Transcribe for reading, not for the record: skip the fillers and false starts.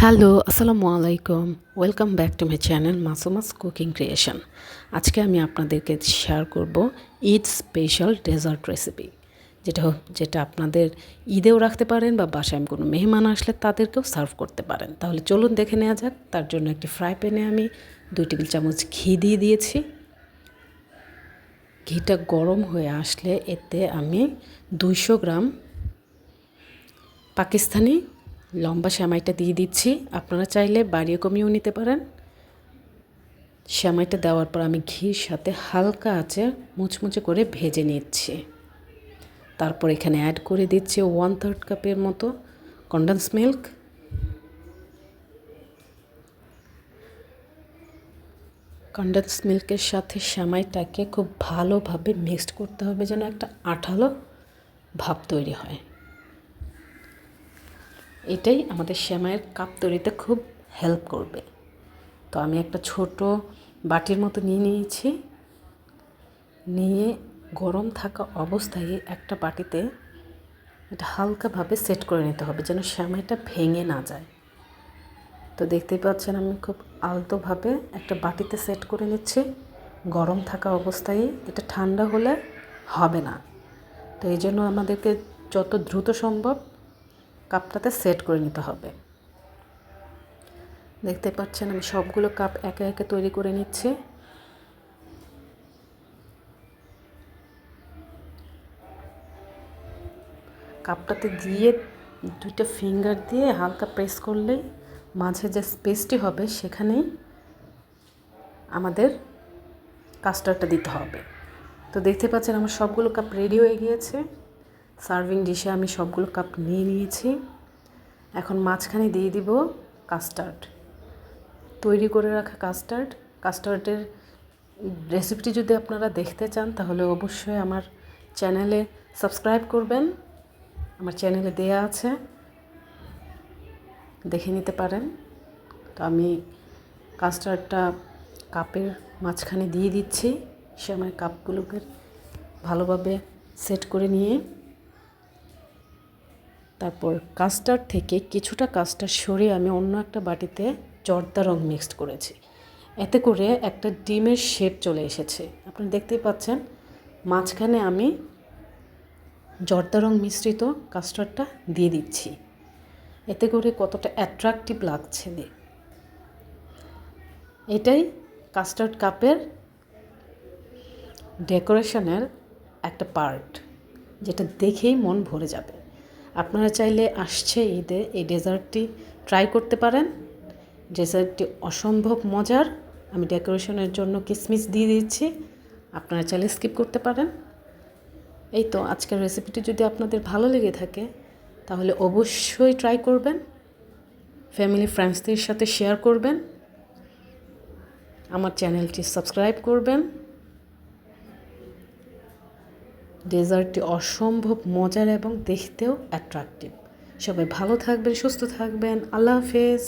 Hello, আসসালামু আলাইকুম। Welcome back to my channel Masuma's cooking creation. আজকে আমি আপনাদেরকে শেয়ার করব ঈদ স্পেশাল ডেজার্ট রেসিপি, যেটা আপনাদের ঈদেও রাখতে পারেন বা বাসায় কোনো মেহমান আসলে তাদেরকেও সার্ভ করতে পারেন। তাহলে চলুন দেখে নেওয়া যাক। তার জন্য একটি ফ্রাই প্যানে আমি 2 টেবিল চামচ ঘি দিয়ে দিয়েছি। ঘিটা গরম হয়ে আসলে এতে আমি 200 গ্রাম পাকিস্তানি লম্বা সেমাইটা দিয়ে দিচ্ছি। আপনারা চাইলে বাড়িয়ে কমিয়েও নিতে পারেন। সেমাইটা দেওয়ার পর আমি ঘির সাথে হালকা আঁচে মুচমুচে করে ভেজে নিচ্ছি। তারপর এখানে অ্যাড করে দিচ্ছি 1/3 কাপের মতো কনডেন্স মিল্ক। কনডেন্স মিল্কের সাথে সেমাইটাকে খুব ভালোভাবে মিক্সড করতে হবে যেন একটা আঠালো ভাব তৈরি হয়। এটাই আমাদের সেমাইয়ের কাপ তৈরিতে খুব হেল্প করবে। তো আমি একটা ছোট বাটির মতো নিয়েছি। নিয়ে গরম থাকা অবস্থায় একটা বাটিতে এটা হালকাভাবে সেট করে নিতে হবে যেন সেমাইটা ভেঙে না যায়। তো দেখতেই পাচ্ছেন আমি খুব আলতোভাবে একটা বাটিতে সেট করে নিচ্ছি গরম থাকা অবস্থায়। এটা ঠান্ডা হলে হবে না। তো এই জন্য আমাদেরকে যত দ্রুত সম্ভব কাপটাতে সেট করে নিতে হবে। দেখতে পাচ্ছেন আমি সবগুলো কাপ একে একে তৈরি করে নিচ্ছি। কাপটাতে দিয়ে 2টা ফিঙ্গার দিয়ে হালকা প্রেস করলেই মাঝে যে স্পেসটি হবে সেখানেই আমাদের কাস্টার্ডটা দিতে হবে। তো দেখতে পাচ্ছেন আমার সবগুলো কাপ রেডি হয়ে গিয়েছে। সার্ভিং ডিশে আমি সবগুলো কাপ নিয়ে নিয়েছি। এখন মাঝখানে দিয়ে দিব কাস্টার্ড, তৈরি করে রাখা কাস্টার্ডের রেসিপিটি যদি আপনারা দেখতে চান তাহলে অবশ্যই আমার চ্যানেলে সাবস্ক্রাইব করবেন। আমার চ্যানেলে দেয়া আছে, দেখে নিতে পারেন। তো আমি কাস্টার্ডটা কাপের মাঝখানে দিয়ে দিচ্ছি। সেমাই কাপগুলোকে ভালোভাবে সেট করে নিয়ে তারপর কাস্টার্ড থেকে কিছুটা কাস্টার্ড সরিয়ে আমি অন্য একটা বাটিতে জর্দা রং মিক্সড করেছি। এতে করে একটা ডিমের শেপ চলে এসেছে। আপনারা দেখতেই পাচ্ছেন মাঝখানে আমি জর্দা রং মিশ্রিত কাস্টার্ডটা দিয়ে দিচ্ছি। এতে করে কতটা অ্যাট্রাকটিভ লাগছে। এটাই কাস্টার্ড কাপের ডেকোরেশনের একটা পার্ট, যেটা দেখেই মন ভরে যাবে। আপনারা চাইলে আসছে ঈদে এই ডেজার্টটি ট্রাই করতে পারেন। ডেজার্টটি অসম্ভব মজার। আমি ডেকোরেশনের জন্য কিশমিশ দিয়ে দিচ্ছি, আপনারা চাইলে স্কিপ করতে পারেন। এই তো আজকের রেসিপিটি যদি আপনাদের ভালো লেগে থাকে তাহলে অবশ্যই ট্রাই করবেন, ফ্যামিলি ফ্রেন্ডসদের সাথে শেয়ার করবেন, আমার চ্যানেলটি সাবস্ক্রাইব করবেন। ডেজার্টটি অসম্ভব মজার এবং দেখতেও অ্যাট্রাকটিভ। সবাই ভালো থাকবেন, সুস্থ থাকবেন। আল্লাহ হাফেজ।